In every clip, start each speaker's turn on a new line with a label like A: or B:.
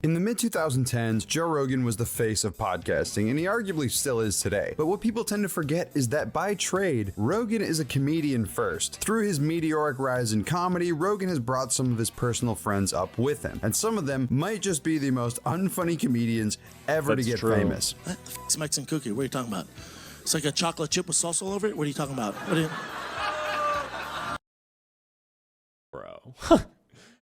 A: In the mid-2010s, Joe Rogan was the face of podcasting, and he arguably still is today. But what people tend to forget is that by trade, Rogan is a comedian first. Through his meteoric rise in comedy, Rogan has brought some of his personal friends up with him, and some of them might just be the most unfunny comedians ever to get famous.
B: What the f*** is Mexican cookie? What are you talking about? It's like a chocolate chip with salsa all over it? What are you talking about?
C: Bro.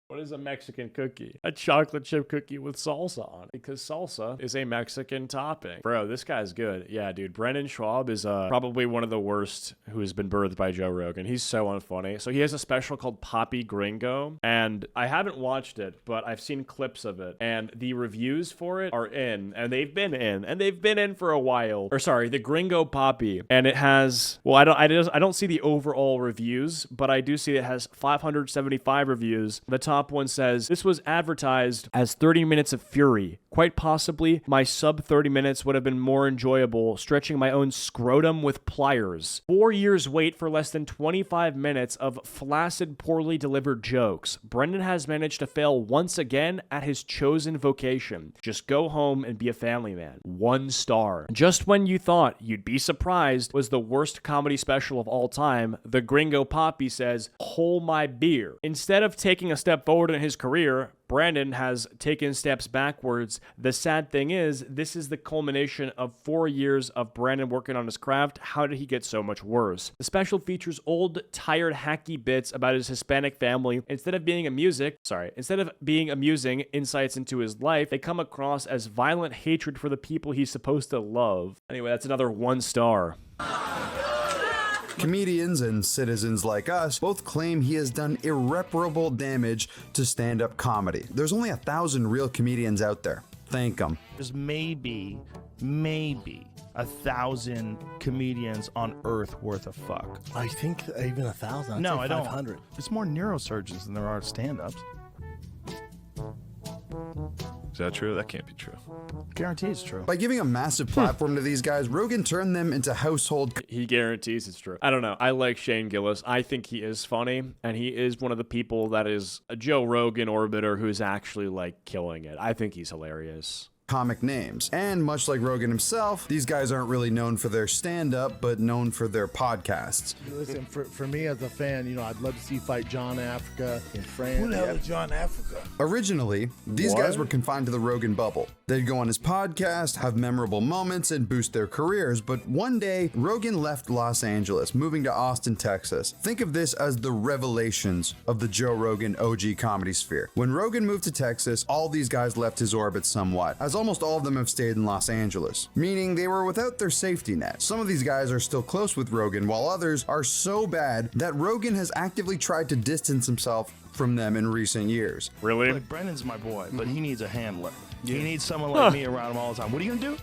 C: What is a Mexican cookie? A chocolate chip cookie with salsa on it. Because salsa is a Mexican topping. Bro, this guy's good. Yeah, dude. Brendan Schwab is probably one of the worst who has been birthed by Joe Rogan. He's so unfunny. So he has a special called Papi Gringo. And I haven't watched it, but I've seen clips of it. And the reviews for it are in. And they've been in. And they've been in for a while. Or sorry, the Gringo Papi. And it has... Well, I don't see the overall reviews, but I do see it has 575 reviews. The top one says, "This was advertised as 30 minutes of fury. Quite possibly, my sub 30 minutes would have been more enjoyable, stretching my own scrotum with pliers. 4 years wait for less than 25 minutes of flaccid, poorly delivered jokes. Brendan has managed to fail once again at his chosen vocation. Just go home and be a family man." 1 star. Just when you thought you'd be surprised was the worst comedy special of all time, the Gringo Papi says, "Hold my beer." Instead of taking a step forward in his career, Brandon has taken steps backwards. The sad thing is, this is the culmination of 4 years of Brandon working on his craft. How did he get so much worse? The special features old, tired, hacky bits about his Hispanic family. Instead of being amusing insights into his life, they come across as violent hatred for the people he's supposed to love. Anyway, that's another 1 star.
A: Comedians and citizens like us both claim he has done irreparable damage to stand-up comedy. There's only 1,000 real comedians out there. Thank them.
D: There's maybe 1,000 comedians on Earth worth of fuck.
B: I think even 1,000.
D: No, I don't.
B: 500.
D: There's more neurosurgeons than there are stand-ups.
E: Is that true? That can't be true.
D: Guarantee it's true.
A: By giving a massive platform to these guys, Rogan turned them into household...
C: He guarantees it's true. I don't know. I like Shane Gillis. I think he is funny, and he is one of the people that is a Joe Rogan orbiter who's actually, like, killing it. I think he's hilarious.
A: Comic names. And much like Rogan himself, these guys aren't really known for their stand-up, but known for their podcasts.
F: Listen, for me as a fan, I'd love to see you fight John Africa in France.
B: Who the hell is John Africa?
A: Originally, these guys were confined to the Rogan bubble. They'd go on his podcast, have memorable moments, and boost their careers, but one day, Rogan left Los Angeles, moving to Austin, Texas. Think of this as the revelations of the Joe Rogan OG comedy sphere. When Rogan moved to Texas, all these guys left his orbit somewhat, as almost all of them have stayed in Los Angeles, meaning they were without their safety net. Some of these guys are still close with Rogan, while others are so bad that Rogan has actively tried to distance himself from them in recent years.
C: Really?
D: Like, Brendan's my boy, but he needs a handler. He needs someone like me around him all the time. What are you gonna do?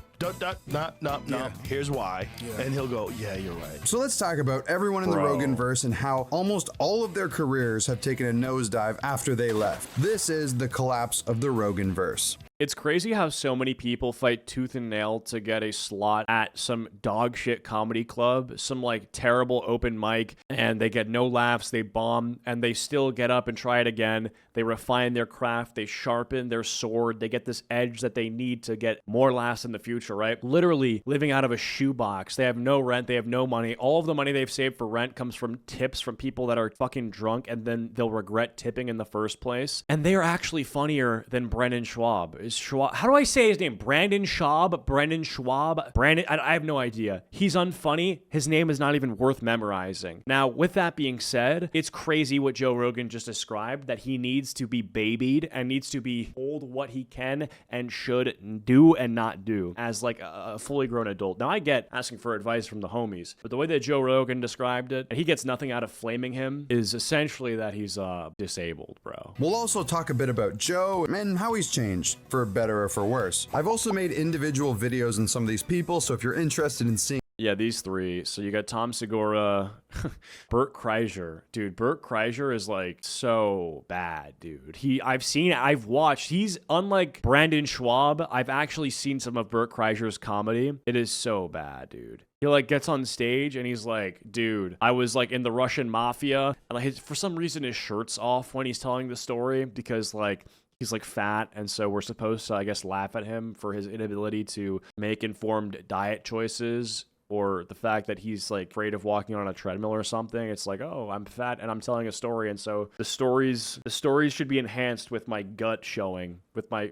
D: No. Here's why. Yeah. And he'll go, yeah, you're right.
A: So let's talk about everyone in the Rogan-verse and how almost all of their careers have taken a nosedive after they left. This is the collapse of the Rogan-verse.
C: It's crazy how so many people fight tooth and nail to get a slot at some dog shit comedy club, some like terrible open mic, and they get no laughs, they bomb, and they still get up and try it again. They refine their craft, they sharpen their sword, they get this edge that they need to get more laughs in the future, right? Literally living out of a shoebox. They have no rent, they have no money. All of the money they've saved for rent comes from tips from people that are fucking drunk, and then they'll regret tipping in the first place. And they are actually funnier than Brendan Schwab. Schwab. How do I say his name? Brandon Schwab? Brendan Schwab? Brandon? I have no idea. He's unfunny. His name is not even worth memorizing. Now, with that being said, it's crazy what Joe Rogan just described, that he needs to be babied and needs to be told what he can and should do and not do as like a fully grown adult. Now, I get asking for advice from the homies, but the way that Joe Rogan described it, and he gets nothing out of flaming him, is essentially that he's disabled, bro.
A: We'll also talk a bit about Joe and how he's changed, for better or for worse. I've also made individual videos on some of these people, so if you're interested in seeing...
C: Yeah, these three. So you got Tom Segura, Bert Kreischer. Dude, Bert Kreischer is like so bad, dude. I've watched. He's unlike Brandon Schwab. I've actually seen some of Bert Kreischer's comedy. It is so bad, dude. He like gets on stage and he's like, dude, I was like in the Russian mafia, and like for some reason his shirt's off when he's telling the story because like he's like fat, and so we're supposed to, I guess, laugh at him for his inability to make informed diet choices, or the fact that he's like afraid of walking on a treadmill or something. It's like, oh, I'm fat and I'm telling a story, and so the stories should be enhanced with my gut showing, with my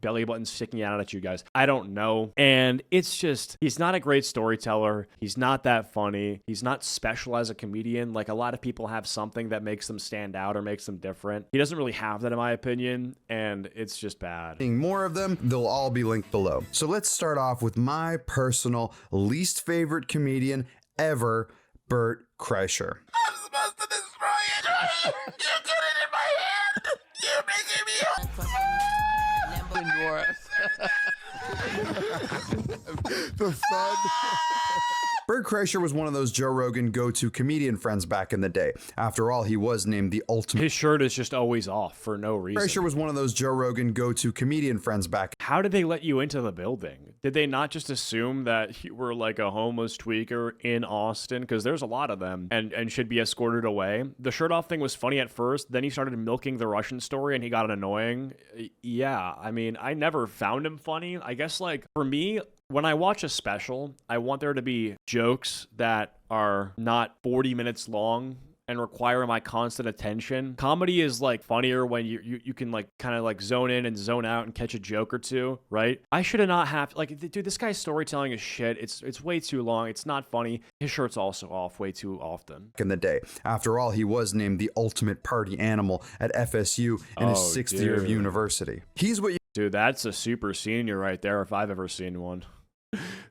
C: belly button sticking out at you guys. I don't know. And it's just, he's not a great storyteller. He's not that funny. He's not special as a comedian. Like, a lot of people have something that makes them stand out or makes them different. He doesn't really have that, in my opinion, and it's just bad.
A: More of them, they'll all be linked below. So let's start off with my personal least favorite comedian ever, Bert Kreischer.
G: I'm supposed to destroy it. You get it in my hand. You're making me.
F: The fun.
A: Bert Kreischer was one of those Joe Rogan go-to comedian friends back in the day. After all, he was named the ultimate.
C: His shirt is just always off for no reason.
A: Kreischer was one of those Joe Rogan go-to comedian friends back.
C: How did they let you into the building? Did they not just assume that you were like a homeless tweaker in Austin? Because there's a lot of them, and should be escorted away. The shirt off thing was funny at first. Then he started milking the Russian story, and he got annoying. Yeah, I mean, I never found him funny. I guess, like, for me, when I watch a special, I want there to be jokes that are not 40 minutes long and require my constant attention. Comedy is like funnier when you can like kind of like zone in and zone out and catch a joke or two, right? I should have not have, like, dude, this guy's storytelling is shit. It's way too long. It's not funny. His shirt's also off way too often.
A: In the day. After all, he was named the ultimate party animal at FSU in his 6th year of university. He's what you...
C: Dude, that's a super senior right there if I've ever seen one.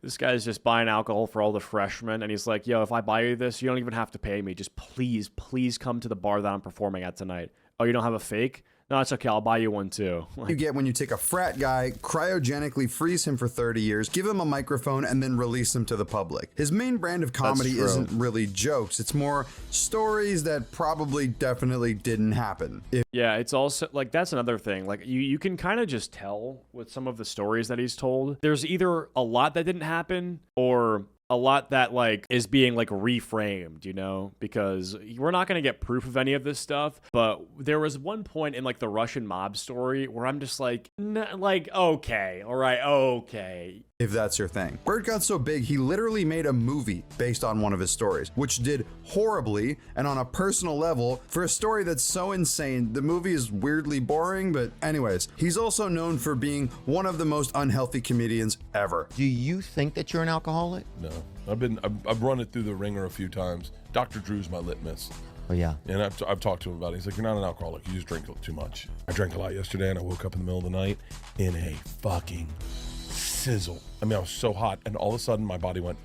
C: This guy's just buying alcohol for all the freshmen, and he's like, yo, if I buy you this, you don't even have to pay me. Just please come to the bar that I'm performing at tonight. Oh, you don't have a fake? No, it's okay. I'll buy you one too.
A: You get when you take a frat guy, cryogenically freeze him for 30 years, give him a microphone, and then release him to the public. His main brand of comedy isn't really jokes. It's more stories that probably definitely didn't happen.
C: Yeah, it's also like, that's another thing. Like, you can kind of just tell with some of the stories that he's told. There's either a lot that didn't happen or a lot that like is being like reframed, you know, because we're not going to get proof of any of this stuff. But there was one point in like the Russian mob story where I'm just like, okay, all right, okay.
A: If that's your thing. Bert got so big, he literally made a movie based on one of his stories, which did horribly. And on a personal level, for a story that's so insane, the movie is weirdly boring. But anyways, he's also known for being one of the most unhealthy comedians ever.
H: Do you think that you're an alcoholic?
I: No, I've run it through the ringer a few times. Dr. Drew's my litmus.
H: Oh yeah.
I: And I've talked to him about it. He's like, you're not an alcoholic, you just drink too much. I drank a lot yesterday, and I woke up in the middle of the night in a fucking sizzle. I mean, I was so hot, and all of a sudden my body went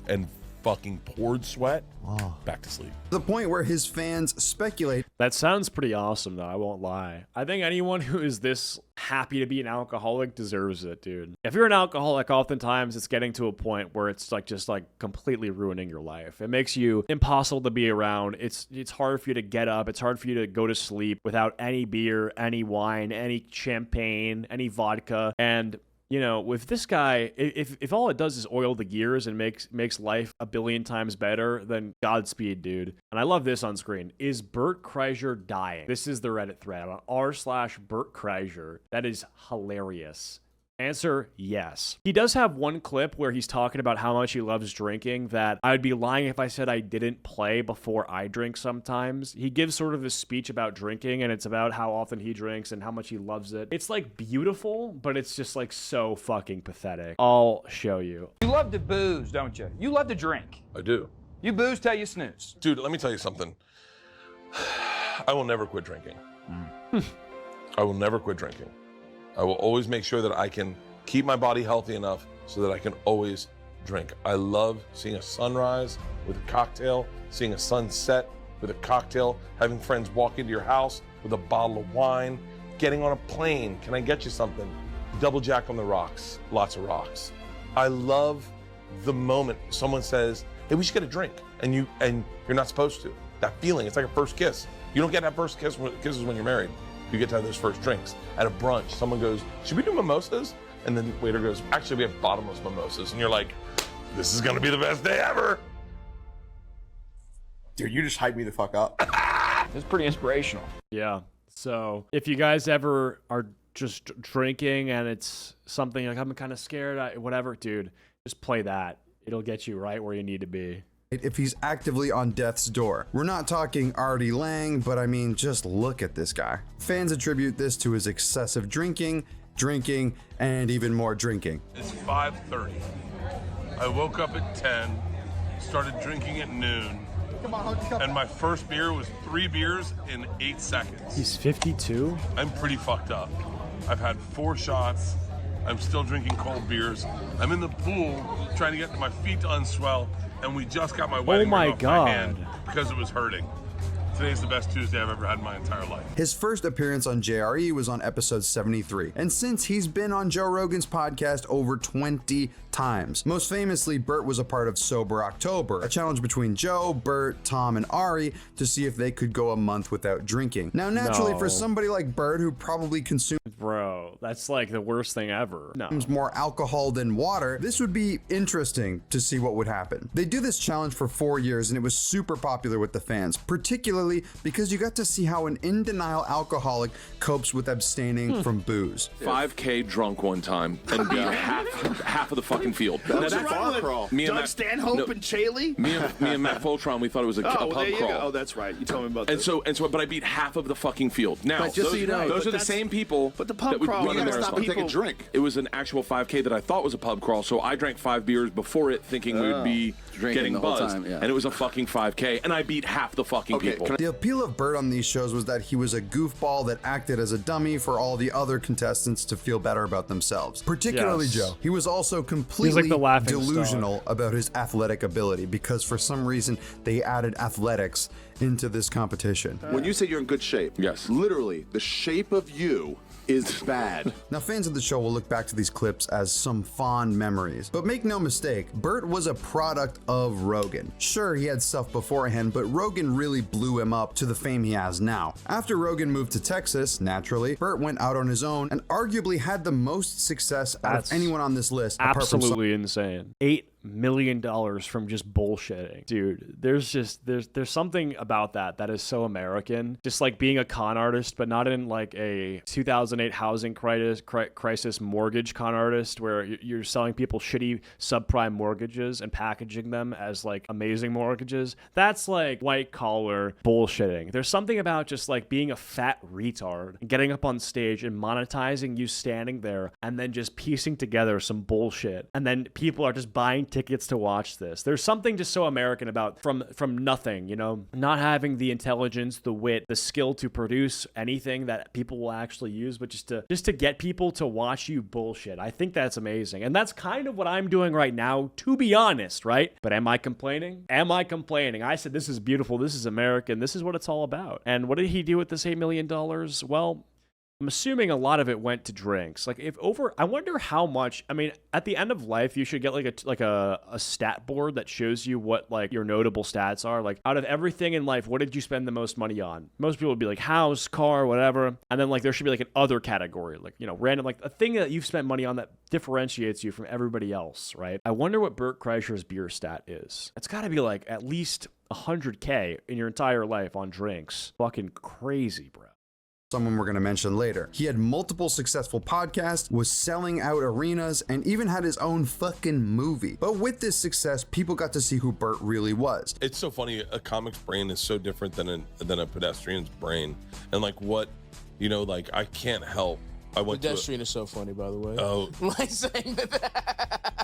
I: and fucking poured sweat.
H: Oh.
I: Back to sleep.
A: The point where his fans speculate.
C: That sounds pretty awesome, though. I won't lie. I think anyone who is this happy to be an alcoholic deserves it, dude. If you're an alcoholic, oftentimes it's getting to a point where it's like just like completely ruining your life. It makes you impossible to be around. It's hard for you to get up. It's hard for you to go to sleep without any beer, any wine, any champagne, any vodka. And you know, with this guy, if all it does is oil the gears and makes life a billion times better, then Godspeed, dude. And I love this on screen. Is Bert Kreischer dying? This is the Reddit thread on r/Bert Kreischer. That is hilarious. Answer, yes. He does have one clip where he's talking about how much he loves drinking that I would be lying if I said I didn't play before I drink sometimes. He gives sort of a speech about drinking, and it's about how often he drinks and how much he loves it. It's like beautiful, but it's just like so fucking pathetic. I'll show you.
J: You love to booze, don't you? You love to drink.
I: I do.
J: You booze till you snooze.
I: Dude, let me tell you something. I will never quit drinking. I will never quit drinking. I will always make sure that I can keep my body healthy enough so that I can always drink. I love seeing a sunrise with a cocktail, seeing a sunset with a cocktail, having friends walk into your house with a bottle of wine, getting on a plane. Can I get you something? Double Jack on the rocks, lots of rocks. I love the moment someone says, hey, we should get a drink, and you're not supposed to. That feeling, it's like a first kiss. You don't get that first kisses when you're married. You get to have those first drinks. At a brunch, someone goes, should we do mimosas? And then the waiter goes, actually, we have bottomless mimosas. And you're like, this is gonna be the best day ever.
K: Dude, you just hyped me the fuck up.
J: It's pretty inspirational.
C: Yeah. So if you guys ever are just drinking and it's something like, I'm kind of scared, whatever, dude, just play that. It'll get you right where you need to be.
A: If he's actively on death's door. We're not talking Artie Lang, but I mean, just look at this guy. Fans attribute this to his excessive drinking, and even more drinking.
I: It's 5:30. I woke up at 10, started drinking at noon, and my first beer was 3 beers in 8 seconds.
C: He's 52?
I: I'm pretty fucked up. I've had 4 shots. I'm still drinking cold beers. I'm in the pool trying to get my feet to unswell, and we just got my wedding ring off my hand because it was hurting. Today's the best Tuesday I've ever had in my entire life.
A: His first appearance on JRE was on episode 73, and since he's been on Joe Rogan's podcast over 20 times. Most famously, Bert was a part of Sober October, a challenge between Joe, Bert, Tom, and Ari to see if they could go a month without drinking. Now, naturally, for somebody like Bert, who probably consumes
C: that's like the worst thing ever.
A: more alcohol than water, this would be interesting to see what would happen. They do this challenge for 4 years, and it was super popular with the fans, particularly because you got to see how an in-denial alcoholic copes with abstaining from booze.
K: 5K drunk one time and beat half of the fucking field.
F: That's a bar crawl. Doug Stanhope and Chaley?
K: Me and Matt Foltron, we thought it was a pub crawl.
F: Oh, that's right. You told me about that.
K: And so, but I beat half of the fucking field. Now,
F: but just so you know,
K: those are the same people.
F: But the pub crawl,
K: we gotta stop and take a drink. It was an actual 5K that I thought was a pub crawl, so I drank 5 beers before it, thinking we would be getting buzzed, and it was a fucking 5K, and I beat half the fucking people.
A: The appeal of Bert on these shows was that he was a goofball that acted as a dummy for all the other contestants to feel better about themselves, particularly Joe. He was also completely delusional about his athletic ability because for some reason they added athletics into this competition.
L: When you say you're in good shape,
K: yes,
L: literally the shape of you is bad.
A: Now, fans of the show will look back to these clips as some fond memories, but make no mistake, Bert was a product of Rogan. Sure, he had stuff beforehand, but Rogan really blew him up to the fame he has now. After Rogan moved to Texas, naturally, Bert went out on his own and arguably had the most success out of anyone on this list.
C: Absolutely insane. $8 million from just bullshitting, dude. There's something about that is so American. Just like being a con artist, but not in like a 2008 housing crisis mortgage con artist where you're selling people shitty subprime mortgages and packaging them as like amazing mortgages. That's like white collar bullshitting. There's something about just like being a fat retard and getting up on stage and monetizing you standing there and then just piecing together some bullshit, and then people are just buying tickets to watch this. There's something just so American about from nothing, you know, not having the intelligence, the wit, the skill to produce anything that people will actually use, but just to get people to watch you bullshit. I think that's amazing. And that's kind of what I'm doing right now, to be honest, right? But am I complaining? Am I complaining? I said, this is beautiful. This is American. This is what it's all about. And what did he do with this $8 million? Well, I'm assuming a lot of it went to drinks. Like I wonder how much. I mean, at the end of life, you should get like a stat board that shows you what like your notable stats are. Like out of everything in life, what did you spend the most money on? Most people would be like house, car, whatever. And then like there should be like an other category, like, you know, random, like a thing that you've spent money on that differentiates you from everybody else, right? I wonder what Bert Kreischer's beer stat is. It's got to be like at least 100K in your entire life on drinks. Fucking crazy, bro.
A: Someone we're going to mention later. He had multiple successful podcasts, was selling out arenas, and even had his own fucking movie. But with this success, people got to see who Bert really was.
I: It's so funny. A comic's brain is so different than a pedestrian's brain. And like what, you know, like I can't help.
M: Pedestrian is so funny, by the way.
I: Oh.
M: Like saying that.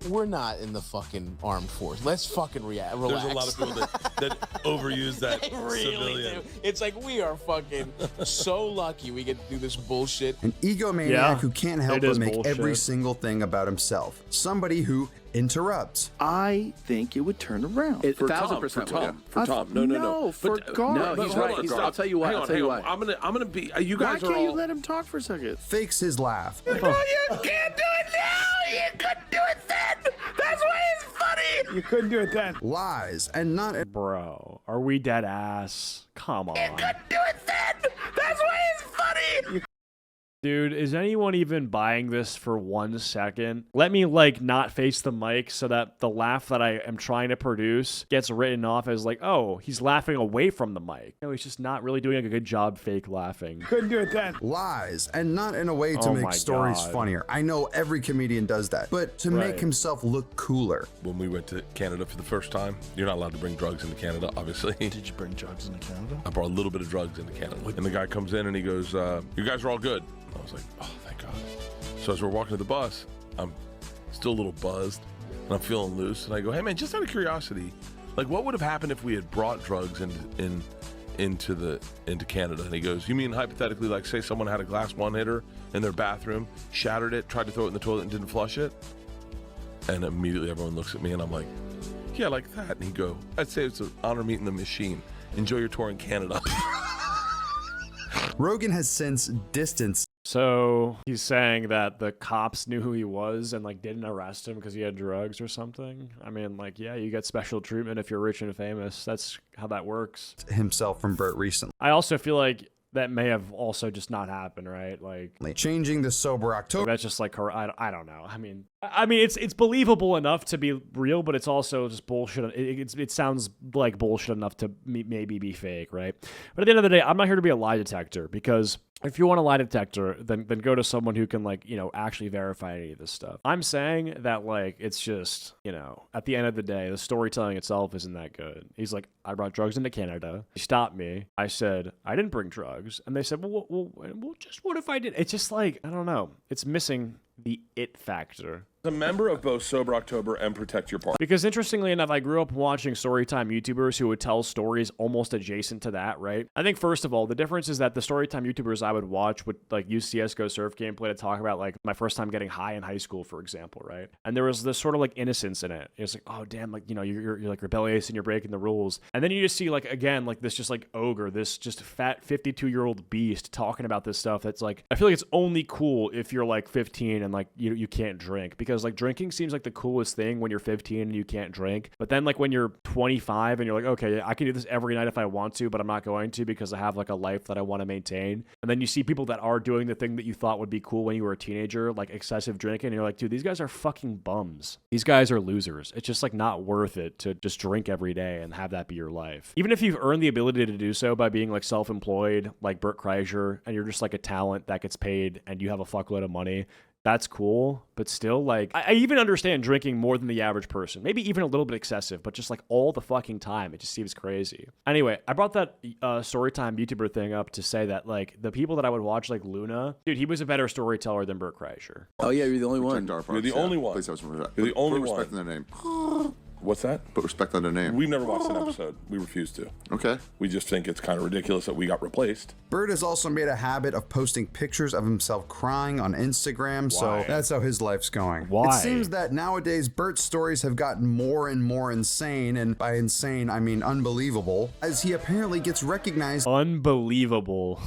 M: We're not in the fucking armed force. Let's fucking relax.
I: There's a lot of people that overuse that
M: they really
I: civilian.
M: do. It's like we are fucking so lucky we get to do this bullshit.
A: An egomaniac who can't help but make every single thing about himself. Somebody who interrupts.
N: I think it would turn around.
K: For Tom. No.
N: For Gar.
K: No, he's right.
N: I'll tell you why.
K: Hang on. I'm gonna be. You guys
N: why
K: are
N: can't
K: all.
N: you let him talk for a second?
A: Fakes his laugh.
G: You can't do it now. You couldn't do it then. That's why it's funny.
C: You couldn't do it then.
A: Lies and not.
C: Bro, are we dead ass? Come on.
G: You couldn't do it then. That's why it's funny.
C: Dude, is anyone even buying this for 1 second? Let me like not face the mic so that the laugh that I am trying to produce gets written off as like, oh, he's laughing away from the mic. No, he's just not really doing a good job fake laughing.
A: Couldn't do it then. Lies, and not in a way to make stories funnier. I know every comedian does that, but to make himself look cooler.
I: When we went to Canada for the first time, you're not allowed to bring drugs into Canada, obviously.
D: Did you bring drugs into Canada?
I: I brought a little bit of drugs into Canada. And the guy comes in and he goes, you guys are all good. I was like, oh, thank God. So as we're walking to the bus, I'm still a little buzzed and I'm feeling loose. And I go, hey man, just out of curiosity, like what would have happened if we had brought drugs into Canada? And he goes, you mean hypothetically, like say someone had a glass one hitter in their bathroom, shattered it, tried to throw it in the toilet and didn't flush it? And immediately everyone looks at me and I'm like, yeah, like that. And he go, I'd say it's an honor meeting the machine. Enjoy your tour in Canada.
A: Rogan has since distanced.
C: So he's saying that the cops knew who he was and like didn't arrest him because he had drugs or something. I mean, like, yeah, you get special treatment if you're rich and famous. That's how that works.
A: Himself from Burt recently.
C: I also feel like that may have also just not happened, right? Like
A: changing the sober October.
C: That's just like her. I don't know. I mean, it's believable enough to be real, but it's also just bullshit. It sounds like bullshit enough to maybe be fake, right? But at the end of the day, I'm not here to be a lie detector, because if you want a lie detector, then go to someone who can, like, you know, actually verify any of this stuff. I'm saying that, like, it's just, you know, at the end of the day, the storytelling itself isn't that good. He's like, I brought drugs into Canada. He stopped me. I said, I didn't bring drugs. And they said, well, just what if I did? It's just like, I don't know. It's missing the it factor.
I: A member of both Sober October and Protect Your Park.
C: Because interestingly enough, I grew up watching storytime YouTubers who would tell stories almost adjacent to that, right? I think first of all, the difference is that the storytime YouTubers I would watch would like use CSGO surf gameplay to talk about like my first time getting high in high school, for example, right? And there was this sort of like innocence in it. It's like, oh damn, like, you know, you're like rebellious and you're breaking the rules. And then you just see like, again, like this just like ogre, this just fat 52-year-old beast talking about this stuff that's like, I feel like it's only cool if you're like 15 and like you can't drink, because like drinking seems like the coolest thing when you're 15 and you can't drink. But then like when you're 25 and you're like, okay, I can do this every night if I want to, but I'm not going to because I have like a life that I want to maintain. And then you see people that are doing the thing that you thought would be cool when you were a teenager, like excessive drinking, and you're like, dude, these guys are fucking bums. These guys are losers. It's just like not worth it to just drink every day and have that be your life. Even if you've earned the ability to do so by being like self-employed, like Burt Kreischer, and you're just like a talent that gets paid and you have a fuckload of money, that's cool, but still, like, I even understand drinking more than the average person. Maybe even a little bit excessive, but just, like, all the fucking time. It just seems crazy. Anyway, I brought that storytime YouTuber thing up to say that, like, the people that I would watch, like Luna, dude, he was a better storyteller than Burt Kreischer.
L: Oh, yeah, you're the only one.
I: You're the only one.
L: Please have some respect.
I: You're the only
L: Put
I: one.
L: respect in their name.
I: What's that?
L: Put respect on their name.
I: We've never watched an episode. We refuse to.
L: Okay.
I: We just think it's kind of ridiculous that we got replaced.
A: Burt has also made a habit of posting pictures of himself crying on Instagram, so that's how his life's going.
C: Why?
A: It seems that nowadays Burt's stories have gotten more and more insane, and by insane, I mean unbelievable, as he apparently gets recognized.
C: Unbelievable.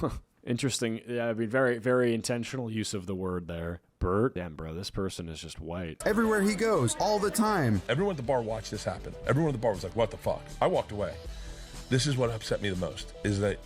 C: Interesting. Yeah, I mean, very, very intentional use of the word there. Burt, damn, bro, this person is just white.
A: Everywhere he goes, all the time.
I: Everyone at the bar watched this happen. Everyone at the bar was like, what the fuck? I walked away. This is what upset me the most, is that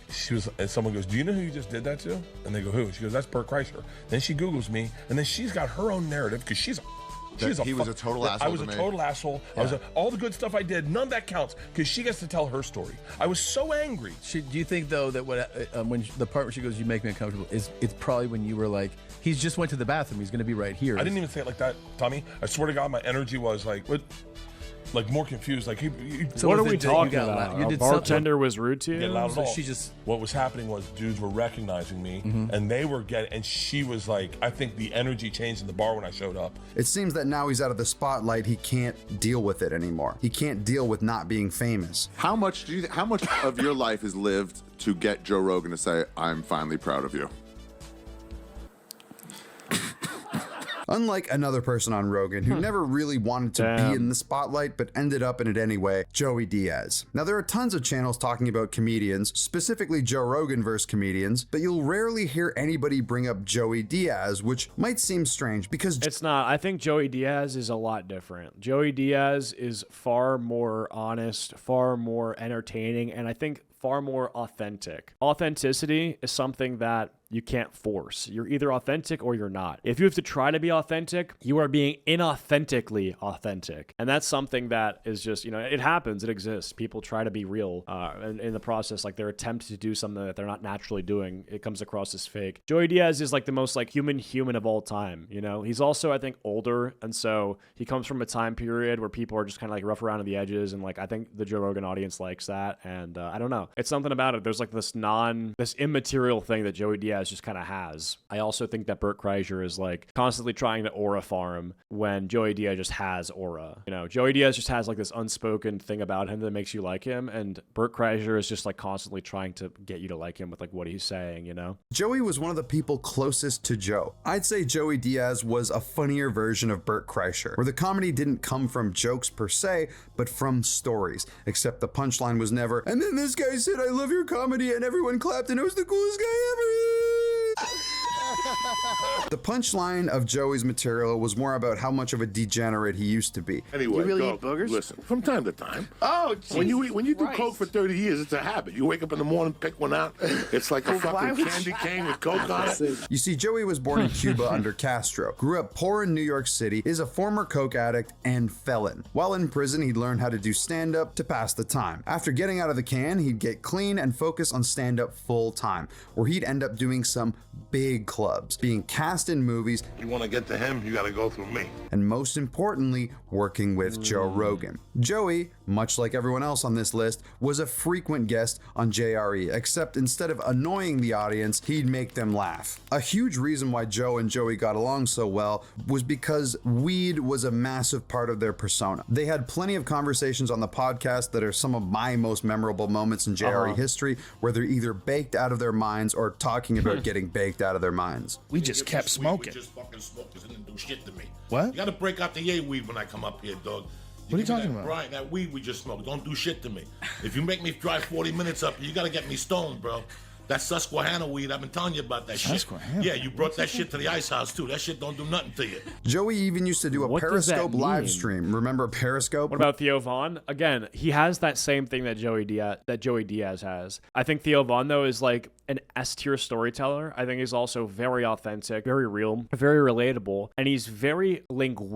I: and someone goes, do you know who you just did that to? And they go, who? She goes, that's Burt Kreischer. Then she Googles me, and then she's got her own narrative, because he was a total asshole. I was a total asshole. Yeah. All the good stuff I did, none of that counts, because she gets to tell her story. I was so angry.
O: Do you think, though, that when the part where she goes, you make me uncomfortable, it's probably when you were like, he's just went to the bathroom, he's going to be right here.
I: I didn't even say it like that, Tommy. I swear to God, my energy was like, what? Like more confused. Like,
C: so what are we talking about? A bartender was rude to you?
I: Get loud at all. What was happening was dudes were recognizing me, and they were and she was like, I think the energy changed in the bar when I showed up.
A: It seems that now he's out of the spotlight, he can't deal with it anymore. He can't deal with not being famous.
L: How much of your life is lived to get Joe Rogan to say, I'm finally proud of you?
A: Unlike another person on Rogan who never really wanted to be in the spotlight but ended up in it anyway, Joey Diaz. Now, there are tons of channels talking about comedians, specifically Joe Rogan versus comedians, but you'll rarely hear anybody bring up Joey Diaz, which might seem strange because
C: it's not. I think Joey Diaz is a lot different. Joey Diaz is far more honest, far more entertaining, and I think far more authentic. Authenticity is something that you can't force. You're either authentic or you're not. If you have to try to be authentic, you are being inauthentically authentic. And that's something that is just, it happens. It exists. People try to be real. And in the process, like their attempt to do something that they're not naturally doing, it comes across as fake. Joey Diaz is like the most like human of all time. He's also, I think, older. And so he comes from a time period where people are just kind of like rough around the edges. And like, I think the Joe Rogan audience likes that. And I don't know. It's something about it. There's like this immaterial thing that Joey Diaz just kind of has. I also think that Bert Kreischer is like constantly trying to aura farm when Joey Diaz just has aura. Joey Diaz just has like this unspoken thing about him that makes you like him. And Bert Kreischer is just like constantly trying to get you to like him with like what he's saying,
A: Joey was one of the people closest to Joe. I'd say Joey Diaz was a funnier version of Bert Kreischer, where the comedy didn't come from jokes per se, but from stories. Except the punchline was never, and then this guy said, "I love your comedy," and everyone clapped, and it was the coolest guy ever. The punchline of Joey's material was more about how much of a degenerate he used to be.
G: Anyway,
N: You really
G: dog,
N: eat boogers?
G: listen, from time to time.
N: Oh,
G: When you do
N: Christ.
G: coke for 30 years, it's a habit. You wake up in the morning, pick one out. It's like a
N: Well, why
G: fucking
N: would
G: candy
N: you-
G: cane with coke on it.
A: You see, Joey was born in Cuba under Castro, grew up poor in New York City, is a former coke addict and felon. While in prison, he learned how to do stand-up to pass the time. After getting out of the can, he'd get clean and focus on stand-up full time, where he'd end up doing some big clubs, being cast in movies,
G: You want to get to him, you got to go through me.
A: and most importantly, working with Joe Rogan. Joey, much like everyone else on this list, was a frequent guest on JRE, except instead of annoying the audience, he'd make them laugh. A huge reason why Joe and Joey got along so well was because weed was a massive part of their persona. They had plenty of conversations on the podcast that are some of my most memorable moments in JRE history, where they're either baked out of their minds or talking about getting baked out of their minds.
F: We just kept smoking.
G: We just fucking smoked. It didn't do shit to me.
F: What?
G: You got to break out the yay weed when I come up here, dog.
F: What are you
G: give me
F: talking
G: that
F: about?
G: Brian, that weed we just smoked. Don't do shit to me. If you make me drive 40 minutes up here, you got to get me stoned, bro. That Susquehanna weed, I've been telling you about that
F: Susquehanna?
G: shit. Yeah, you brought that shit to the ice house, too. That shit don't do nothing to you.
A: Joey even used to do a
C: What does that
A: Periscope live
C: mean?
A: stream. Remember Periscope?
C: What about Theo Vaughn? Again, he has that same thing that Joey Diaz has. I think Theo Vaughn, though, is like an S-tier storyteller. I think he's also very authentic, very real, very relatable, and he's very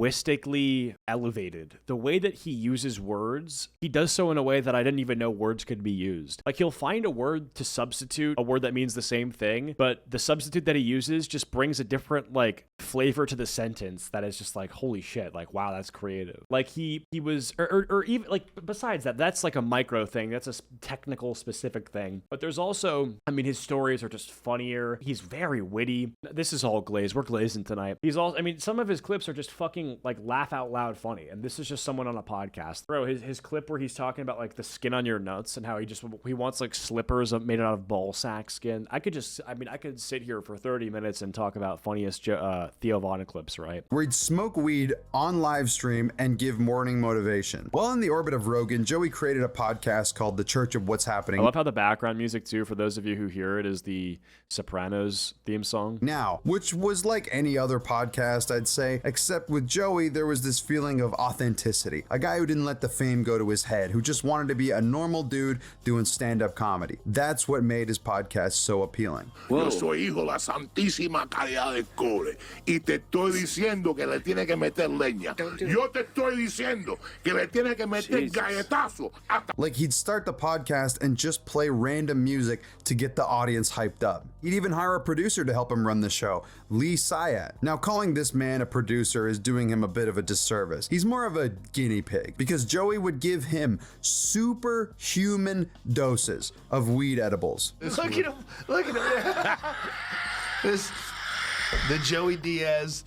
C: linguistically elevated. The way that he uses words, he does so in a way that I didn't even know words could be used. Like, he'll find a word to substitute a word that means the same thing, but the substitute that he uses just brings a different, like, flavor to the sentence that is just like, holy shit, like, wow, that's creative. Like, he was, or even, like, besides that, that's like a micro thing. That's a technical, specific thing. But there's also, I mean, his stories are just funnier. He's very witty. This is all glazed. We're glazing tonight. He's also, I mean, some of his clips are just fucking, like, laugh out loud funny. And this is just someone on a podcast. Bro, his clip where he's talking about, like, the skin on your nuts and how he wants, like, slippers made out of ball sack skin. I could sit here for 30 minutes and talk about funniest Theo Vaughn clips, right?
A: Where he'd smoke weed on live stream and give morning motivation. While in the orbit of Rogan, Joey created a podcast called The Church of What's Happening
C: I love how the background music, too, for those of you who hear it, is the Sopranos theme song.
A: Now, which was like any other podcast, I'd say, except with Joey, there was this feeling of authenticity. A guy who didn't let the fame go to his head, who just wanted to be a normal dude doing stand-up comedy. That's what made his podcast so appealing.
G: Yo soy hijo la santísima caridad del cobre y te estoy diciendo que le tiene que meter leña. Yo te estoy diciendo que le tiene que meter galletazo.
A: Like, he'd start the podcast and just play random music to get the audience hyped up. He'd even hire a producer to help him run the show, Lee Syed. Now, calling this man a producer is doing him a bit of a disservice. He's more of a guinea pig, because Joey would give him superhuman doses of weed edibles.
F: Look at him. Look at him.
D: The Joey Diaz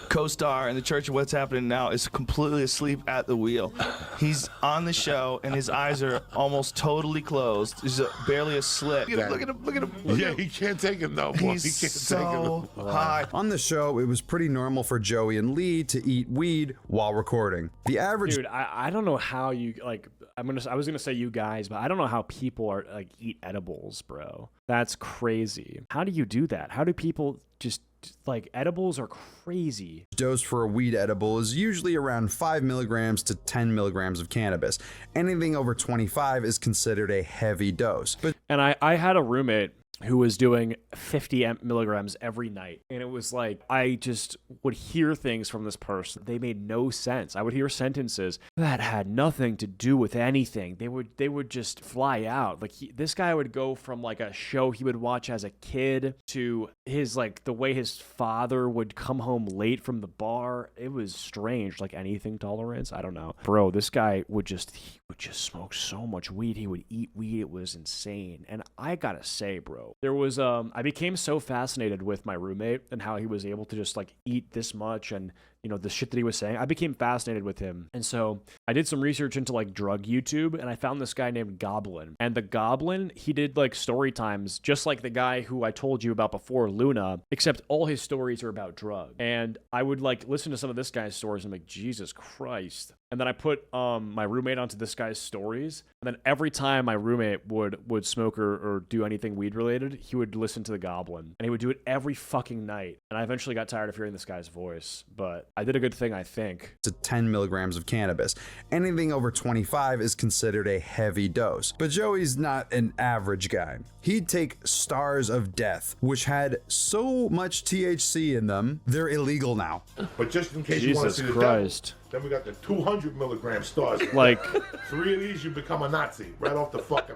D: co-star in The Church of What's Happening Now is completely asleep at the wheel. He's on the show and his eyes are almost totally closed. He's barely a slit. Look at him. Look at him.
G: Yeah, he can't take it no more.
D: He's
G: He can't
D: so
G: take it no more.
D: high.
A: On the show, it was pretty normal for Joey and Lee to eat weed while recording. The average
C: Dude, I don't know how you, like, I was gonna say you guys, but I don't know how people are, like, eat edibles, bro. That's crazy. How do you do that? How do people just, like, edibles are crazy.
A: dose for a weed edible is usually around 5 milligrams to 10 milligrams of cannabis. Anything over 25 is considered a heavy dose.
C: And I had a roommate who was doing 50 milligrams every night. And it was like, I just would hear things from this person. They made no sense. I would hear sentences that had nothing to do with anything. They would just fly out. Like this guy would go from like a show he would watch as a kid to his, like the way his father would come home late from the bar. It was strange, like anything tolerance. I don't know. Bro, this guy would just smoke so much weed. He would eat weed. It was insane. And I gotta say, bro, there was I became so fascinated with my roommate and how he was able to just like eat this much, and you know the shit that he was saying. I became fascinated with him, and so I did some research into like drug YouTube, and I found this guy named Goblin. And the Goblin, he did like story times just like the guy who I told you about before, Luna, except all his stories are about drugs. And I would like listen to some of this guy's stories and I'm like, Jesus Christ. And then I put my roommate onto this guy's stories. And then every time my roommate would smoke or do anything weed related, he would listen to the Goblin. And he would do it every fucking night. And I eventually got tired of hearing this guy's voice. But I did a good thing, I think.
A: To 10 milligrams of cannabis. Anything over 25 is considered a heavy dose. But Joey's not an average guy. He'd take Stars of Death, which had so much THC in them, they're illegal now.
G: But just in case you want to see the
C: Christ.
G: devil, then we got the 200 milligram stars.
C: Like
G: 3 of these, you become a Nazi right off the fucking.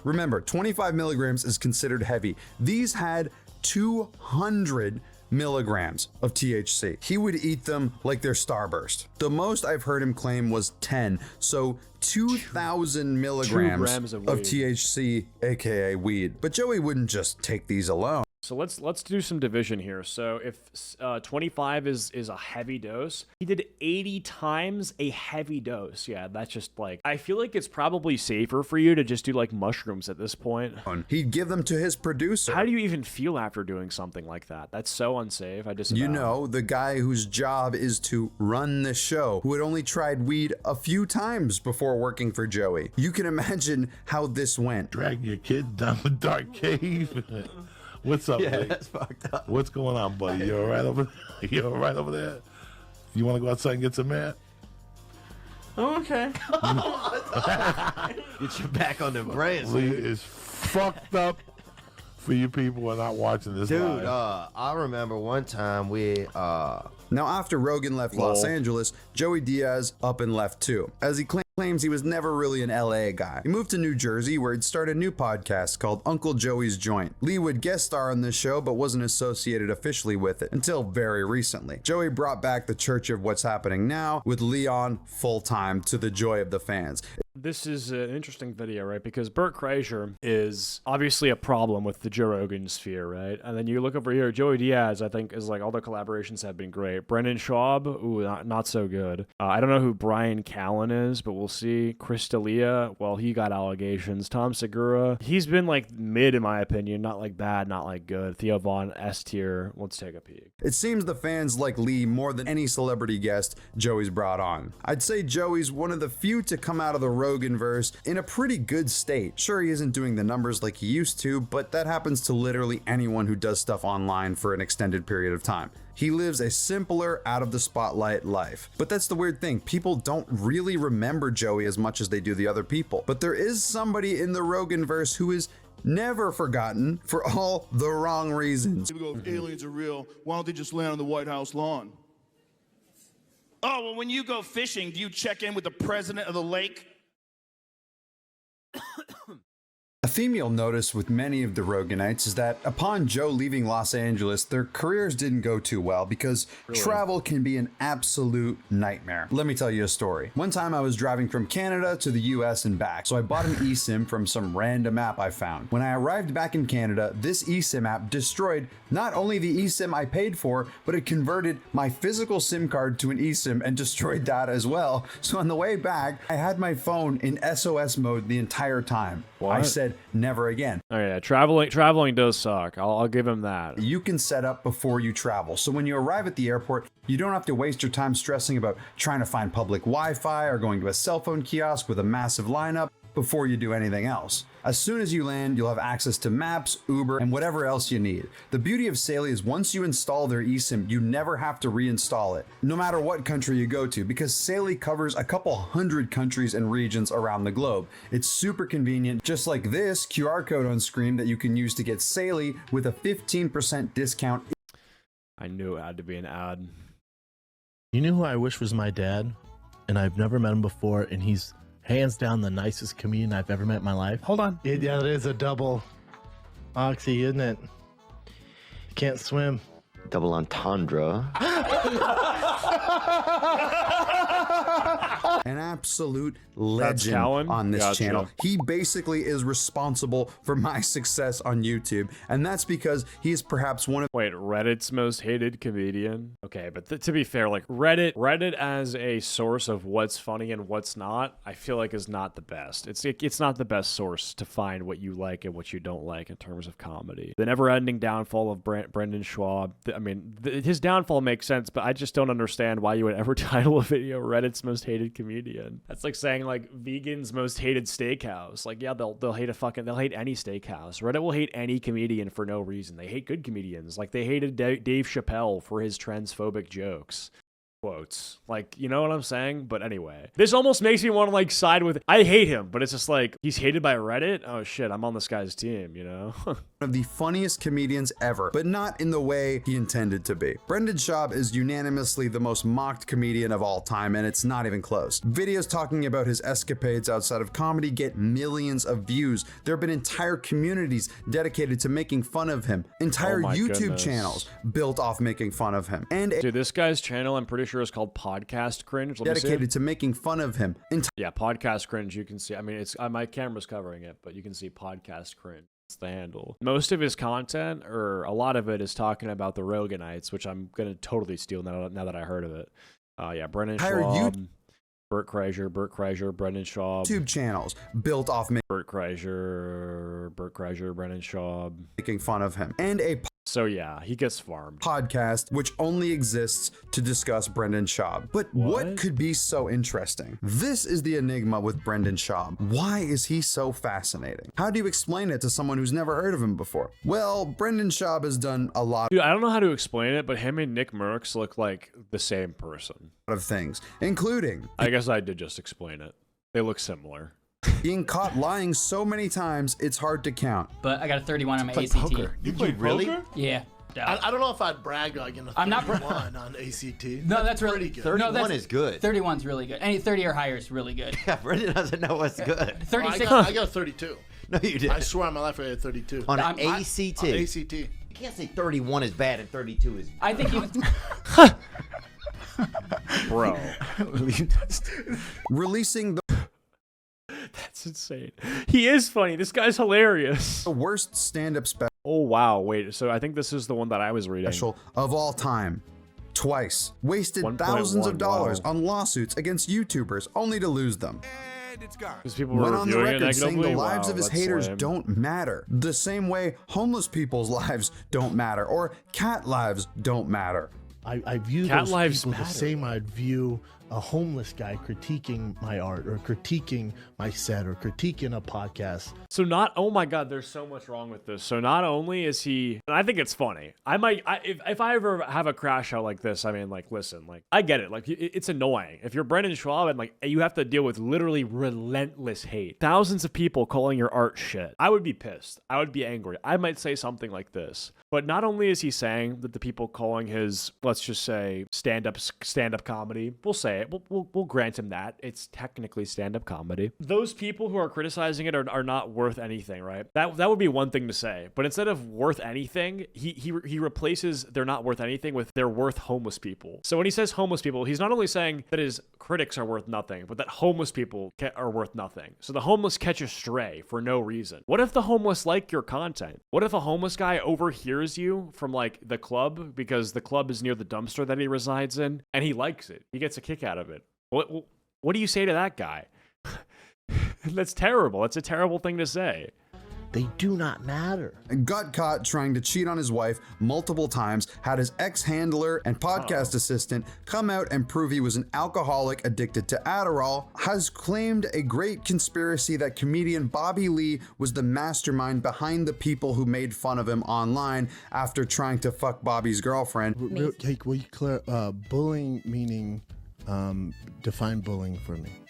A: Remember, 25 milligrams is considered heavy. These had 200 milligrams of THC. He would eat them like they're Starburst. The most I've heard him claim was 10, so 2,000 milligrams of THC, aka weed. But Joey wouldn't just take these alone.
C: So let's do some division here. So if 25 is a heavy dose, he did 80 times a heavy dose. Yeah, that's just like, I feel like it's probably safer for you to just do like mushrooms at this point.
A: He'd give them to his producer.
C: How do you even feel after doing something like that? That's so unsafe. I just
A: You know, the guy whose job is to run the show, who had only tried weed a few times before working for Joey. You can imagine how this went.
G: Dragging your kid down the dark cave. What's up,
H: Yeah,
G: Nick?
H: that's fucked up.
G: What's going on, buddy? You all right over there? You all right over there? You want to go outside and get some air?
M: Oh, okay.
H: Get you back on the branch.
G: Lee is fucked up for you people who are not watching this
H: Dude,
G: live.
H: I remember one time we
A: Now, after Rogan left Los Angeles, Joey Diaz up and left too, as he claims he was never really an LA guy. He moved to New Jersey, where he'd start a new podcast called Uncle Joey's Joint. Lee would guest star on this show, but wasn't associated officially with it until very recently. Joey brought back the Church of What's Happening Now with Leon full-time, to the joy of the fans.
C: This is an interesting video, right? Because Bert Kreischer is obviously a problem with the Joe Rogan sphere, right? And then you look over here, Joey Diaz, I think, is like, all the collaborations have been great. Brendan Schaub, ooh, not so good. I don't know who Brian Callen is, but we'll see. Chris D'Elia, well, he got allegations. Tom Segura, he's been like mid in my opinion, not like bad, not like good. Theo Vaughn, S tier. Let's take a peek.
A: It seems the fans like Lee more than any celebrity guest Joey's brought on. I'd say Joey's one of the few to come out of the Roganverse in a pretty good state. Sure, he isn't doing the numbers like he used to, but that happens to literally anyone who does stuff online for an extended period of time. He lives a simpler, out of the spotlight life. But that's the weird thing. People don't really remember Joey as much as they do the other people. But there is somebody in the Roganverse who is never forgotten for all the wrong reasons.
P: If aliens are real, why don't they just land on the White House lawn? Oh, well, when you go fishing, do you check in with the president of the lake?
A: A theme you'll notice with many of the Roganites is that upon Joe leaving Los Angeles, their careers didn't go too well because travel can be an absolute nightmare. Let me tell you a story. One time I was driving from Canada to the US and back, so I bought an eSIM from some random app I found. When I arrived back in Canada, this eSIM app destroyed not only the eSIM I paid for, but it converted my physical SIM card to an eSIM and destroyed that as well. So on the way back, I had my phone in SOS mode the entire time. I said, never again.
C: Oh yeah, traveling does suck. I'll give him that.
A: You can set up before you travel. So when you arrive at the airport, you don't have to waste your time stressing about trying to find public Wi-Fi or going to a cell phone kiosk with a massive lineup before you do anything else. As soon as you land, you'll have access to maps, Uber, and whatever else you need. The beauty of Saily is once you install their eSIM, you never have to reinstall it, no matter what country you go to, because Saily covers a couple hundred countries and regions around the globe. It's super convenient, just like this QR code on screen that you can use to get Saily with a 15% discount.
C: I knew it had to be an ad.
Q: You know who I wish was my dad? And I've never met him before, and he's hands down the nicest comedian I've ever met in my life.
F: Hold on.
Q: Yeah, it is a double oxy, isn't it? Can't swim.
H: Double entendre.
A: An absolute legend on this channel. He basically is responsible for my success on YouTube, and that's because he is perhaps one of—
C: Wait, Reddit's most hated comedian? Okay, but to be fair, like Reddit as a source of what's funny and what's not, I feel like is not the best. It's not the best source to find what you like and what you don't like in terms of comedy. The never-ending downfall of Brendan Schwab. I mean, his downfall makes sense, but I just don't understand why you would ever title a video Reddit's most hated comedian. That's like saying like vegan's most hated steakhouse. Like, yeah, they'll hate they'll hate any steakhouse. Reddit will hate any comedian for no reason. They hate good comedians. Like they hated Dave Chappelle for his transphobic jokes. Quotes. Like, you know what I'm saying? But anyway, this almost makes me want to like side with— I hate him, but it's just like, he's hated by Reddit? Oh shit, I'm on this guy's team, you know?
A: one of the funniest comedians ever, but not in the way he intended to be. Brendan Schaub is unanimously the most mocked comedian of all time, and it's not even close. Videos talking about his escapades outside of comedy get millions of views. There have been entire communities dedicated to making fun of him. Entire YouTube channels built off making fun of him. And
C: dude, this guy's channel, I'm pretty sure is called Podcast Cringe.
A: Dedicated to making fun of him.
C: Yeah, Podcast Cringe, you can see. I mean, it's my camera's covering it, but you can see Podcast Cringe. It's the handle. Most of his content, or a lot of it, is talking about the Roganites, which I'm gonna totally steal now that I heard of it. Yeah, Brendan Schwab, Bert Kreischer, Brendan Schaub.
A: YouTube channels built off
C: Bert Kreischer, Brendan Schaub.
A: Making fun of him. And a
C: So yeah, he gets farmed.
A: Podcast which only exists to discuss Brendan Schaub. But what could be so interesting? This is the enigma with Brendan Schaub. Why is he so fascinating? How do you explain it to someone who's never heard of him before? Well, Brendan Schaub has done a lot—
C: Dude, I don't know how to explain it, but him and Nick Merckx look like the same person.
A: Of things, including—
C: I guess I did just explain it. They look similar.
A: Being caught lying so many times, it's hard to count.
R: But I got a 31 on my ACT.
H: Poker. Did you really?
R: Yeah.
N: I don't know if I'd brag about getting a 31 on ACT.
R: No, that's really
N: good.
H: 31 is good.
R: 31's really good. Any 30 or higher is really good.
H: Yeah, Brendan doesn't know what's good.
R: 36.
N: I got a 32.
H: No, you didn't.
N: I swear on my life I had a 32.
H: On an ACT?
N: On ACT.
H: You can't say 31 is bad and 32 is
R: I think you...
C: Bro.
A: Releasing the—
C: That's insane. He is funny. This guy's hilarious.
A: The worst stand-up special.
C: Oh, wow. Wait, so I think this is the one that I was reading.
A: Of all time. Twice. Wasted thousands of dollars on lawsuits against YouTubers only to lose them.
C: Because people
A: Went
C: were
A: on the
C: reviewing it
A: record saying
C: negatively?
A: the lives
C: Wow,
A: of his
C: that's
A: haters
C: lame.
A: don't matter. The same way homeless people's lives don't matter, or cat lives don't matter.
F: I view
C: Cat
F: those
C: lives
F: people
C: matter.
F: the same I'd view a homeless guy critiquing my art or critiquing my set or critiquing a podcast.
C: So not— oh my God, there's so much wrong with this. So not only is he— and I think it's funny. If I ever have a crash out like this, I mean, like, listen, like, I get it. Like, it's annoying. If you're Brendan Schwab and like, you have to deal with literally relentless hate. Thousands of people calling your art shit. I would be pissed. I would be angry. I might say something like this. But not only is he saying that the people calling his, let's just say, stand-up comedy, we'll say it, we'll grant him that. It's technically stand-up comedy. Those people who are criticizing it are not worth anything, right? That would be one thing to say. But instead of worth anything, he replaces they're not worth anything with they're worth homeless people. So when he says homeless people, he's not only saying that his critics are worth nothing, but that homeless people are worth nothing. So the homeless catch a stray for no reason. What if the homeless like your content? What if a homeless guy overhears you from like the club because the club is near the dumpster that he resides in and he likes it? He gets a kick out of it. What do you say to that guy? That's terrible. That's a terrible thing to say.
F: They do not matter.
A: Got caught trying to cheat on his wife multiple times, had his ex-handler and podcast assistant come out and prove he was an alcoholic addicted to Adderall, has claimed a great conspiracy that comedian Bobby Lee was the mastermind behind the people who made fun of him online after trying to fuck Bobby's girlfriend.
F: Hey, will you clear bullying meaning define bullying for me?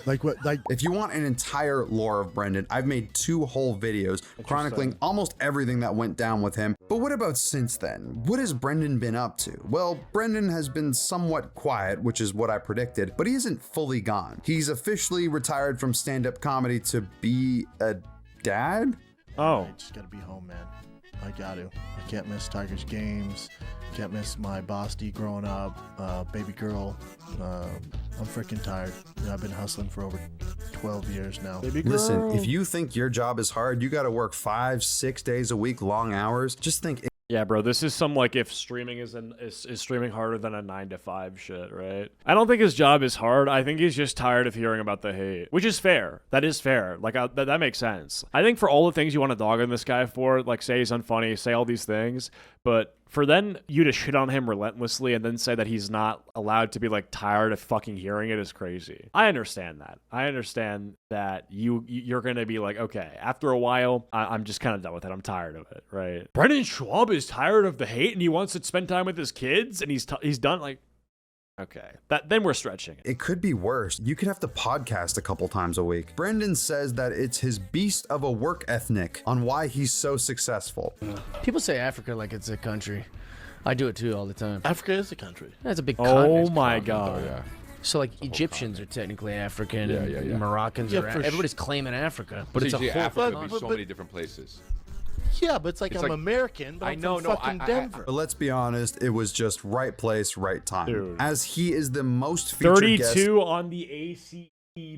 F: Like what? Like,
A: if you want an entire lore of Brendan, I've made 2 whole videos chronicling almost everything that went down with him. But what about since then? What has Brendan been up to? Well, Brendan has been somewhat quiet, which is what I predicted, but he isn't fully gone. He's officially retired from stand-up comedy to be a dad?
F: I just gotta be home, man. I got to. I can't miss Tigers games. Can't miss my Bosty growing up, baby girl. I'm freaking tired. You know, I've been hustling for over 12 years now.
A: Listen, if you think your job is hard, you gotta work 5-6 days a week, long hours. Just think.
C: Yeah, bro, this is some like if streaming is streaming harder than a 9 to 5 shit, right? I don't think his job is hard. I think he's just tired of hearing about the hate, which is fair. That is fair. Like that makes sense. I think for all the things you want to dog on this guy for, like say he's unfunny, say all these things, but for then you to shit on him relentlessly and then say that he's not allowed to be like tired of fucking hearing it is crazy. I understand that. I understand that you're gonna be like, okay, after a while, I'm just kind of done with it. I'm tired of it, right? Brendan Schwab is tired of the hate and he wants to spend time with his kids and he's done. Like, okay, then we're stretching it.
A: It could be worse. You could have to podcast a couple times a week. Brendan says that it's his beast of a work ethic on why he's so successful.
S: People say Africa like it's a country. I do it too all the time.
N: Africa is a country.
S: That's a big
C: Oh my God.
S: Oh, yeah. So like Egyptians are technically African,
E: Yeah,
S: and
E: yeah, yeah.
S: Moroccans are. Everybody's claiming Africa, but it's a whole
E: Africa
S: fucking
E: could be so many different places.
F: Yeah, but it's like I'm American, but I'm from fucking Denver.
A: But let's be honest, it was just right place, right time.
C: Dude.
A: As he is the most featured guest.
C: 32 on the ACT,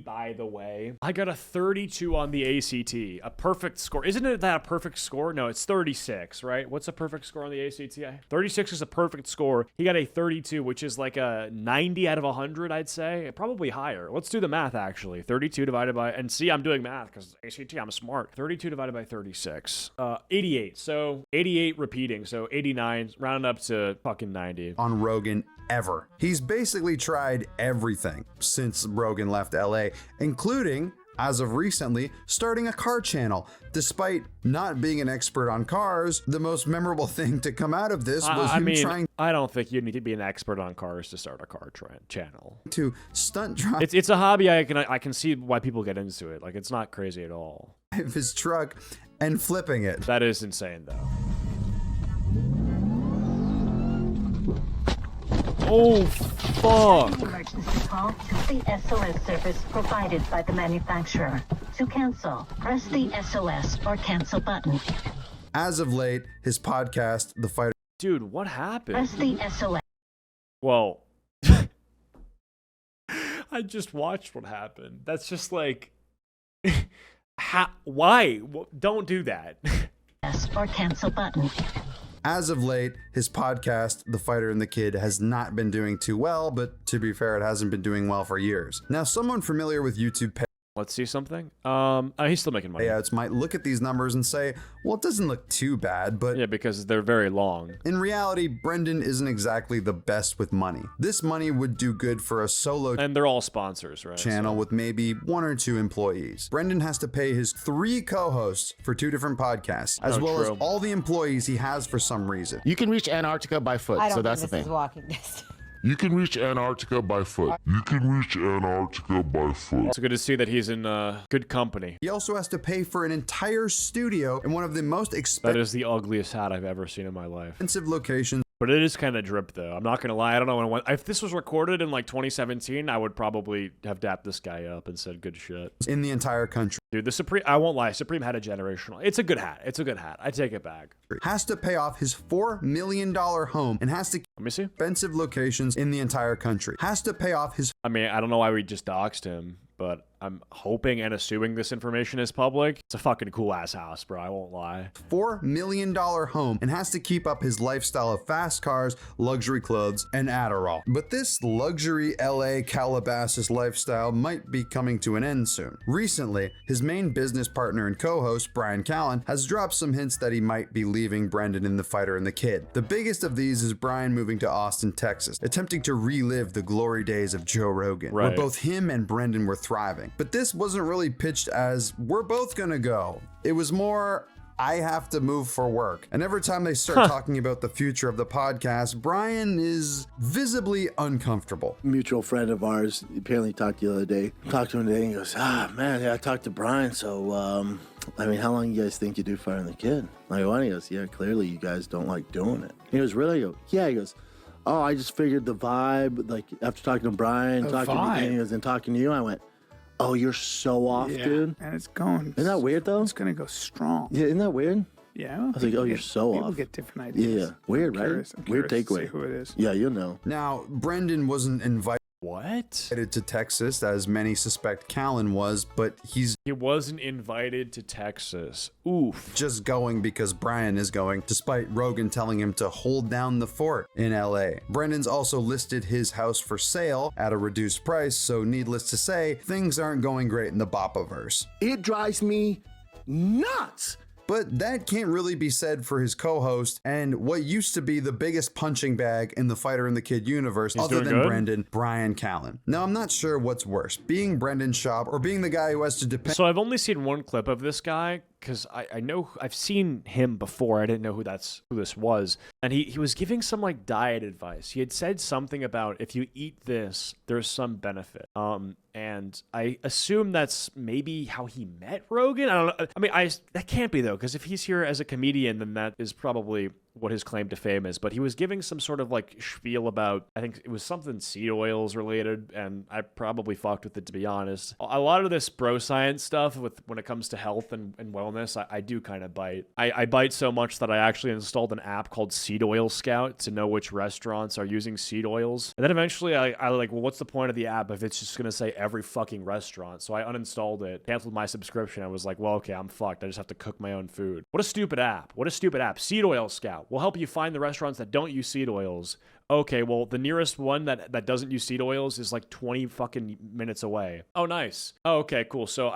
C: by the way. I got a 32 on the ACT. A perfect score. Isn't it that a perfect score? No, it's 36, right? What's a perfect score on the ACT? 36 is a perfect score. He got a 32, which is like a 90 out of 100, I'd say. Probably higher. Let's do the math, actually. 32 divided by... And see, I'm doing math because ACT, I'm smart. 32 divided by 36. 88. So 88 repeating. So 89. Round up to fucking 90.
A: On Rogan ever. He's basically tried everything since Rogan left LA, including, as of recently, starting a car channel. Despite not being an expert on cars, the most memorable thing to come out of this was him trying
C: I don't think you need to be an expert on cars to start a car channel.
A: to stunt drive
C: It's a hobby. I can see why people get into it. Like, it's not crazy at all.
A: his truck and flipping it.
C: That is insane, though. Oh, fuck.
T: Emergency call to the SOS service provided by the manufacturer. To cancel, press the SOS or cancel button.
A: As of late, his podcast, The Fighter...
C: Dude, what happened?
T: Press the SOS.
C: Well, I just watched what happened. That's just like... Why? Don't do that.
T: Or cancel button.
A: As of late, his podcast, The Fighter and the Kid, has not been doing too well, but to be fair, it hasn't been doing well for years. Now, someone familiar with YouTube
C: Let's see something. He's still making money.
A: payouts might look at these numbers and say, well, it doesn't look too bad, but...
C: Yeah, because they're very long.
A: In reality, Brendan isn't exactly the best with money. This money would do good for a solo...
C: And they're all sponsors, right?
A: ...channel with maybe 1 or 2 employees. Brendan has to pay his 3 co-hosts for 2 different podcasts, as well as all the employees he has for some reason.
U: You can reach Antarctica by foot,
V: I don't
U: so that's
V: think
U: the
V: this
U: thing.
V: is walking distance.
U: You can reach Antarctica by foot. You can reach Antarctica by foot.
C: It's good to see that he's in good company.
A: He also has to pay for an entire studio in one of the most
C: That is the ugliest hat I've ever seen in my life.
A: expensive locations.
C: But it is kind of drip, though. I'm not going to lie. I don't know when if this was recorded in like 2017, I would probably have dapped this guy up and said good shit.
A: In the entire country.
C: Dude, the Supreme, I won't lie, Supreme had a generational. It's a good hat. It's a good hat. I take it back.
A: Has to pay off his $4 million home and has to keep
C: Let me see.
A: expensive locations in the entire country. Has to pay off his...
C: I mean, I don't know why we just doxed him, but I'm hoping and assuming this information is public. It's a fucking cool ass house, bro. I won't lie.
A: $4 million home and has to keep up his lifestyle of fast cars, luxury clothes, and Adderall. But this luxury LA Calabasas lifestyle might be coming to an end soon. Recently, his main business partner and co-host, Bryan Callen, has dropped some hints that he might be leaving Brendan in The Fighter and the Kid. The biggest of these is Bryan moving to Austin, Texas, attempting to relive the glory days of Joe Rogan, where both him and Brendan were thriving. But this wasn't really pitched as, we're both gonna go. It was more, I have to move for work. And every time they start talking about the future of the podcast, Bryan is visibly uncomfortable.
F: Mutual friend of ours apparently talked the other day. Talked to him today and he goes, man, yeah, I talked to Bryan, so I mean, how long you guys think you do Fighting the Kid? Like, what? He goes, yeah, clearly you guys don't like doing it. He goes, really? I go, yeah. He goes, oh, I just figured the vibe, like after talking to Bryan, talking to you, I went, oh, you're so off, dude.
B: And it's going.
F: Isn't that weird, though?
B: It's going to go strong.
F: Yeah, isn't that weird?
B: Yeah.
F: I was like, oh, you're so off.
B: People get different ideas.
F: Yeah. Weird, right?
B: I'm
F: Weird
B: curious to
F: takeaway.
B: see who it is.
F: Yeah, you'll know.
A: Now, Brendan wasn't invited to Texas, as many suspect Callen was, but he
C: wasn't invited to Texas. Oof.
A: Just going because Bryan is going, despite Rogan telling him to hold down the fort in LA. Brendan's also listed his house for sale at a reduced price, so needless to say, things aren't going great in the Boppaverse.
F: It drives me nuts.
A: But that can't really be said for his co-host and what used to be the biggest punching bag in the Fighter and the Kid universe, other than Brendan, Bryan Callen. Now, I'm not sure what's worse, being Brendan Schaub or being the guy who has to depend.
C: So I've only seen one clip of this guy, because I know I've seen him before. I didn't know who this was. And he was giving some like diet advice. He had said something about if you eat this, there's some benefit. And I assume that's maybe how he met Rogan. I don't know. I mean, that can't be though, because if he's here as a comedian, then that is probably what his claim to fame is. But he was giving some sort of like spiel about, I think it was something seed oils related, and I probably fucked with it, to be honest. A lot of this bro science stuff when it comes to health and wellness, I do kind of bite. I bite so much that I actually installed an app called Seed Oil Scout to know which restaurants are using seed oils. And then eventually I like, well, what's the point of the app if it's just going to say every fucking restaurant? So I uninstalled it, canceled my subscription. I was like, well, okay, I'm fucked. I just have to cook my own food. What a stupid app. Seed Oil Scout will help you find the restaurants that don't use seed oils. Okay, well, the nearest one that doesn't use seed oils is like 20 fucking minutes away. Oh, nice. Oh, okay, cool. So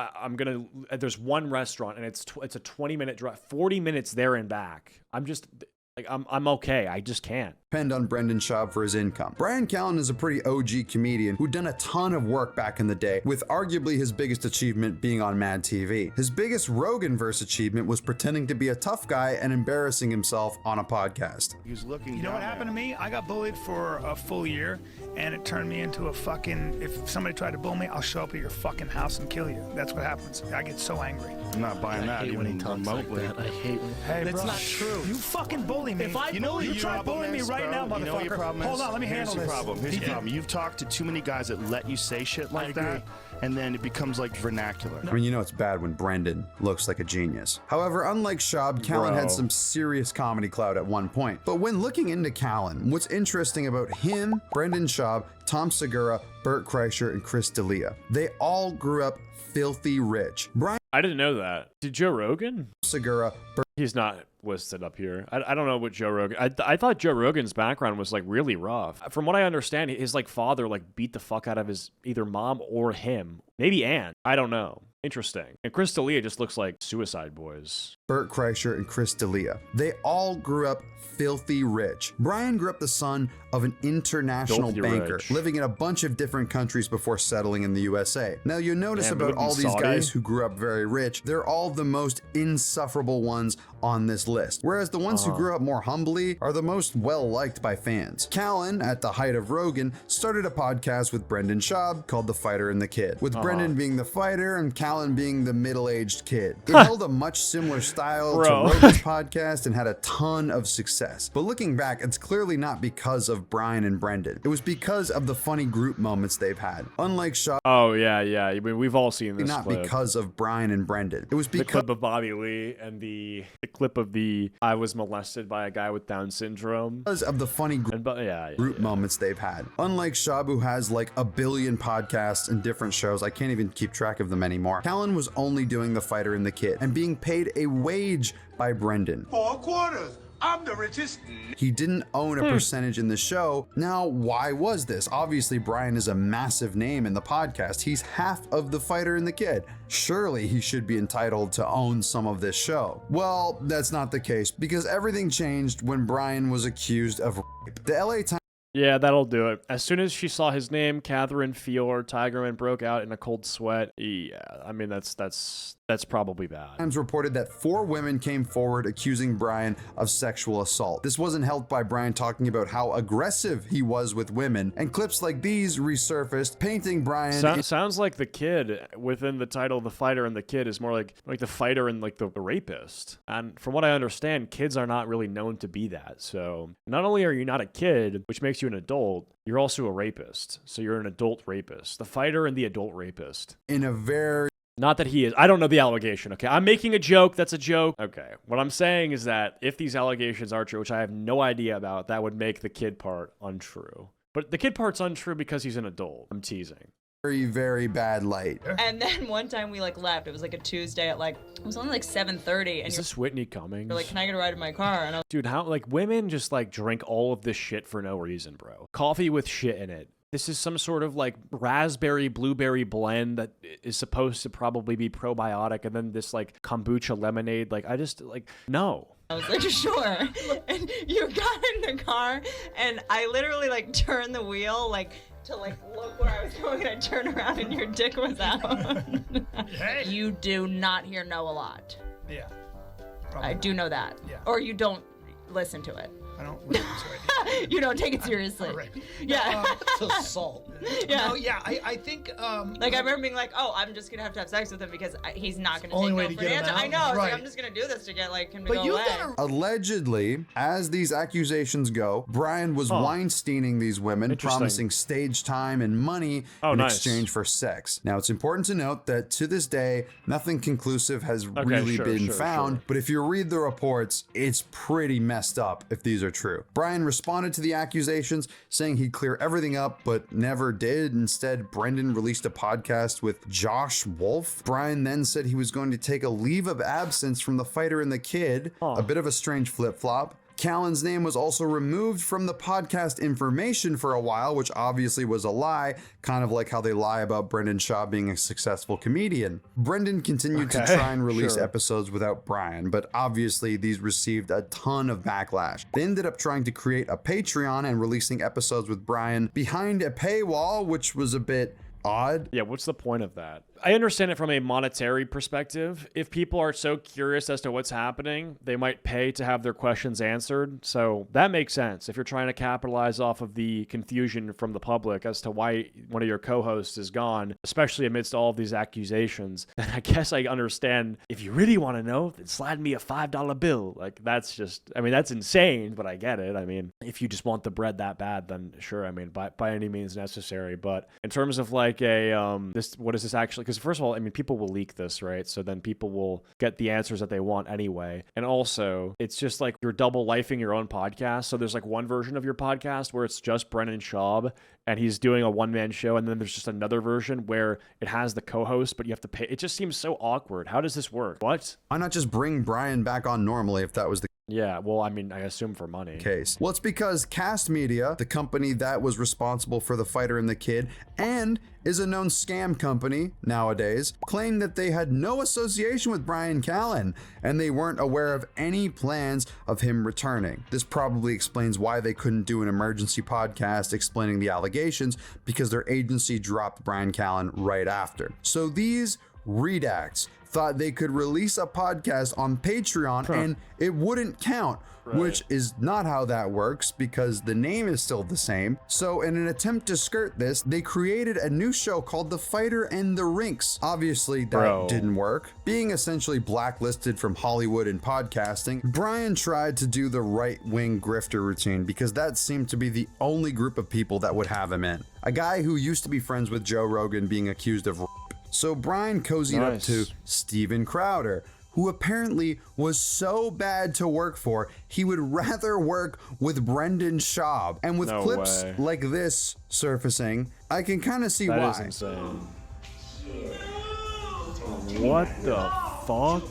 C: there's one restaurant and it's a 20-minute drive, 40 minutes there and back. I'm okay. I just can't.
A: Depend on Brendan Schaub for his income. Bryan Callen is a pretty OG comedian who'd done a ton of work back in the day, with arguably his biggest achievement being on Mad TV. His biggest Rogan-verse achievement was pretending to be a tough guy and embarrassing himself on a podcast.
B: He's looking. You know what happened to me? I got bullied for a full year, and it turned me into a fucking. If somebody tried to bully me, I'll show up at your fucking house and kill you. That's what happens. I get so angry.
D: I'm not buying that even when he talks remotely.
S: Like that. I hate.
B: Hey,
S: that's
B: bro,
S: not true.
B: You fucking bully me. If I you try bullying me right now, motherfucker.
D: You know what your problem is?
B: Hold on, let me handle this.
D: Here's your problem. You've talked to too many guys that let you say shit like that, and then it becomes like vernacular.
A: I mean, you know it's bad when Brendan looks like a genius. However, unlike Schaub, Callen had some serious comedy clout at one point. But when looking into Callen, what's interesting about him, Brendan Schaub, Tom Segura, Bert Kreischer, and Chris D'Elia, they all grew up filthy rich.
C: I didn't know that. Did Joe Rogan?
A: Segura.
C: He's not listed up here. I don't know what Joe Rogan. I thought Joe Rogan's background was like really rough. From what I understand, his like father like beat the fuck out of his either mom or him. Maybe Ann. I don't know. Interesting. And Chris D'Elia just looks like Suicide Boys.
A: Bert Kreischer and Chris D'Elia. They all grew up filthy rich. Bryan grew up the son of an international banker, living in a bunch of different countries before settling in the USA. Now you'll notice about all these guys who grew up very rich, they're all the most insufferable ones on this list, whereas the ones who grew up more humbly are the most well-liked by fans. Callen, at the height of Rogan, started a podcast with Brendan Schaub called The Fighter and the Kid, with Brendan being the fighter and Callen Callen being the middle-aged kid. It held a much similar style to
C: Bro.
A: Rogan's podcast and had a ton of success. But looking back, it's clearly not because of Brian and Brendan. It was because of the funny group moments they've had. Unlike Shaw.
C: Oh, yeah. I mean, we've all seen this
A: Not
C: clip.
A: because of Brian and Brendan. It was
C: The
A: because
C: clip of Bobby Lee and the clip of the I was molested by a guy with Down syndrome.
A: of the funny group moments they've had. Unlike Shabu has like a billion podcasts and different shows, I can't even keep track of them anymore. Callen was only doing The Fighter and the Kid and being paid a wage by Brendan.
G: 4 quarters. I'm the richest.
A: He didn't own a percentage in the show. Now, why was this? Obviously, Brian is a massive name in the podcast. He's half of The Fighter and the Kid. Surely he should be entitled to own some of this show. Well, that's not the case because everything changed when Brian was accused of rape. The LA Times.
C: Yeah, that'll do it. As soon as she saw his name, Catherine Fior Tigerman broke out in a cold sweat. Yeah, I mean, that's probably bad.
A: Times reported that 4 women came forward accusing Brian of sexual assault. This wasn't helped by Brian talking about how aggressive he was with women, and clips like these resurfaced, painting Brian.
C: Sounds like the kid within the title, The Fighter and the Kid, is more like the fighter and like the rapist. And from what I understand, kids are not really known to be that. So not only are you not a kid, which makes you an adult, you're also a rapist. So you're an adult rapist. The fighter and the adult rapist.
A: In a very...
C: Not that he is. I don't know the allegation, okay? I'm making a joke. That's a joke. Okay. What I'm saying is that if these allegations are true, which I have no idea about, that would make the kid part untrue. But the kid part's untrue because he's an adult. I'm teasing.
A: Very, very bad light.
J: And then one time we like left. It was like a Tuesday at like, it was only like 7:30. And
C: Is this Whitney Cummings?
J: you're like, can I get a ride in my car? And I was
C: Dude, how, like, women just, like, drink all of this shit for no reason, bro. Coffee with shit in it. This is some sort of, like, raspberry blueberry blend that is supposed to probably be probiotic, and then this, like, kombucha lemonade. Like, I just, like, no.
J: I was like, sure. And you got in the car, and I literally like turned the wheel like to like look where I was going, and I turned around, and your dick was out. You do not hear no a lot.
B: Yeah.
J: I do know that.
B: Yeah.
J: Or you don't listen to it.
B: I don't listen to it.
J: You don't take it seriously.
B: Right.
J: Yeah.
N: It's assault.
J: Yeah.
N: No, yeah, I think.
J: Like I remember being like, oh, I'm just gonna have to have sex with him because he's not gonna
N: Only
J: take
N: way
J: no
N: to
J: for
N: get
J: an
N: him
J: answer.
N: out.
J: I know. It's like,
N: Right.
J: I'm just gonna do this to get like him to
N: But
J: go
N: you've
J: away.
N: done
A: Allegedly, as these accusations go, Brian was Weinsteining these women,
C: Interesting.
A: promising stage time and money in
C: nice.
A: exchange for sex. Now, it's important to note that to this day, nothing conclusive has really
C: sure,
A: been
C: sure,
A: found.
C: sure.
A: But if you read the reports, it's pretty messed up if these are true. Brian responded to the accusations, saying he'd clear everything up, but never did. Instead, Brendan released a podcast with Josh Wolf. Brian then said he was going to take a leave of absence from The Fighter and the Kid, a bit of a strange flip-flop. Callen's name was also removed from the podcast information for a while, which obviously was a lie, kind of like how they lie about Brendan Shaw being a successful comedian. Brendan continued to try and release episodes without Brian, but obviously these received a ton of backlash. They ended up trying to create a Patreon and releasing episodes with Brian behind a paywall, which was a bit odd.
C: Yeah, what's the point of that? I understand it from a monetary perspective. If people are so curious as to what's happening, they might pay to have their questions answered. So that makes sense. If you're trying to capitalize off of the confusion from the public as to why one of your co-hosts is gone, especially amidst all of these accusations, then I guess I understand. If you really want to know, then slide me a $5 bill. Like, that's just, I mean, that's insane, but I get it. I mean, if you just want the bread that bad, then sure, I mean, by any means necessary. But in terms of like what is this actually? Because first of all, I mean, people will leak this, right? So then people will get the answers that they want anyway. And also, it's just like you're double lifing your own podcast. So there's like one version of your podcast where it's just Brennan Schaub and he's doing a one-man show. And then there's just another version where it has the co-host, but you have to pay. It just seems so awkward. How does this work? What?
A: Why not just bring Brian back on normally if that was the
C: Yeah, well, I mean, I assume for money.
A: case? Well, it's because Cast Media, the company that was responsible for The Fighter and the Kid, and is a known scam company nowadays, claimed that they had no association with Brian Callen, and they weren't aware of any plans of him returning. This probably explains why they couldn't do an emergency podcast explaining the allegations, because their agency dropped Brian Callen right after. So these redacts thought they could release a podcast on Patreon and it wouldn't count. Which is not how that works because the name is still the same. So in an attempt to skirt this, they created a new show called The Fighter and the Rinks. Obviously that didn't work. Being essentially blacklisted from Hollywood and podcasting, Brian tried to do the right-wing grifter routine because that seemed to be the only group of people that would have him in. A guy who used to be friends with Joe Rogan being accused of rape. So Brian cozied up to Steven Crowder, who apparently was so bad to work for, he would rather work with Brendan Schaub. And with clips like this surfacing, I can kind of see why.
C: That is insane. What the fuck?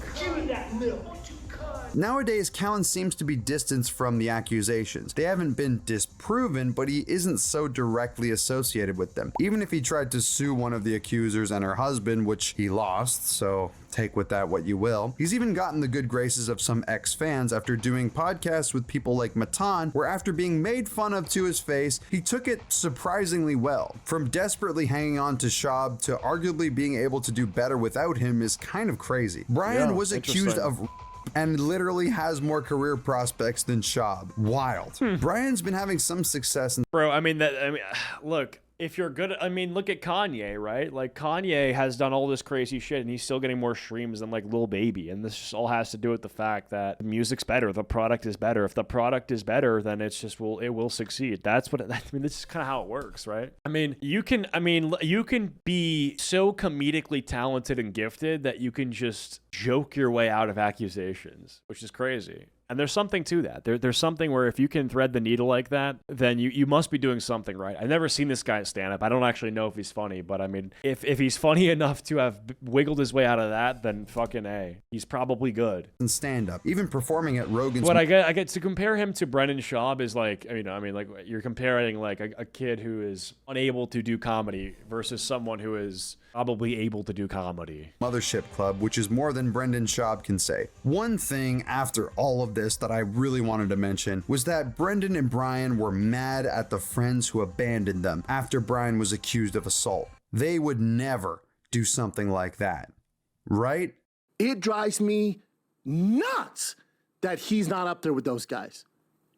A: Nowadays, Callen seems to be distanced from the accusations. They haven't been disproven, but he isn't so directly associated with them. Even if he tried to sue one of the accusers and her husband, which he lost, so take with that what you will. He's even gotten the good graces of some ex-fans after doing podcasts with people like Matan, where after being made fun of to his face, he took it surprisingly well. From desperately hanging on to Schaub to arguably being able to do better without him is kind of crazy. Brian was accused of and literally has more career prospects than Schaub. Wild. Brian's been having some success.
C: Bro, I mean, look, if you're good, I mean, look at Kanye, right? Like, Kanye has done all this crazy shit, and he's still getting more streams than, like, Lil Baby. And this just all has to do with the fact that the music's better, the product is better. If the product is better, then it's just, it will succeed. That's what, I mean, this is kind of how it works, right? I mean, you can be so comedically talented and gifted that you can just joke your way out of accusations, which is crazy. And there's something to that. There's something where if you can thread the needle like that, then you must be doing something right. I've never seen this guy stand up. I don't actually know if he's funny, but I mean, if he's funny enough to have wiggled his way out of that, then fucking A. He's probably good.
A: And stand up, even performing at Rogan's.
C: What I get to compare him to Brendan Schaub is like, like you're comparing like a kid who is unable to do comedy versus someone who is probably able to do comedy.
A: Mothership Club, which is more than Brendan Schaub can say. One thing after all of this that I really wanted to mention was that Brendan and Brian were mad at the friends who abandoned them after Brian was accused of assault. They would never do something like that, right?
N: It drives me nuts that he's not up there with those guys.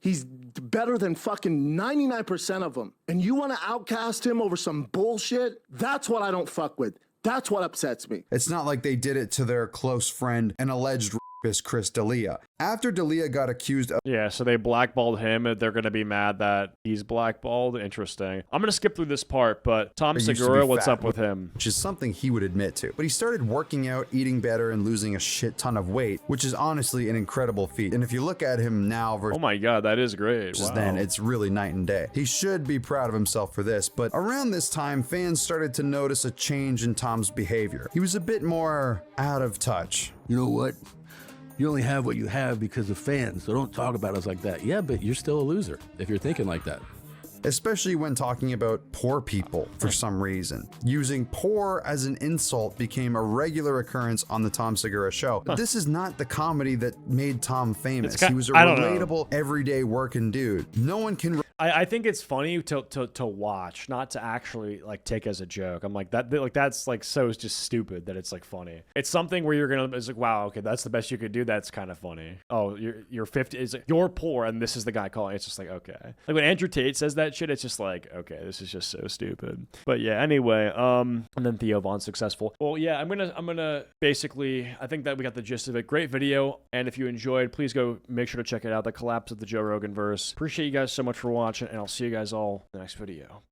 N: He's better than fucking 99% of them. And you want to outcast him over some bullshit? That's what I don't fuck with. That's what upsets me.
A: It's not like they did it to their close friend and alleged rapist Chris D'Elia. After D'Elia got accused of...
C: Yeah, so they blackballed him and they're going to be mad that he's blackballed. Interesting. I'm going to skip through this part, but Tom Segura, what's up with him?
A: Which is something he would admit to. But he started working out, eating better, and losing a shit ton of weight, which is honestly an incredible feat. And if you look at him now versus...
C: Oh my God, that is great. Wow.
A: Then, it's really night and day. He should be proud of himself for this, but around this time, fans started to notice a change in Tom's behavior. He was a bit more out of touch.
K: You know what? You only have what you have because of fans, so don't talk about us like that. Yeah, but you're still a loser if you're thinking like that.
A: Especially when talking about poor people for some reason. Using poor as an insult became a regular occurrence on the Tom Segura show. But this is not the comedy that made Tom famous. He was a relatable, everyday working dude. No one can...
C: I think it's funny to watch, not to actually like take as a joke. I'm like that's like so just stupid that it's like funny. It's something where it's like, wow, okay, that's the best you could do. That's kind of funny. Oh, you're 50. Is like, you're poor, and this is the guy calling. It's just like, okay. Like when Andrew Tate says that shit, it's just like, okay, this is just so stupid. But yeah, anyway, and then Theo Von's successful. Well, yeah, I'm gonna basically, I think that we got the gist of it. Great video, and if you enjoyed, please go make sure to check it out. The collapse of the Joe Rogan verse. Appreciate you guys so much for watching, and I'll see you guys all in the next video.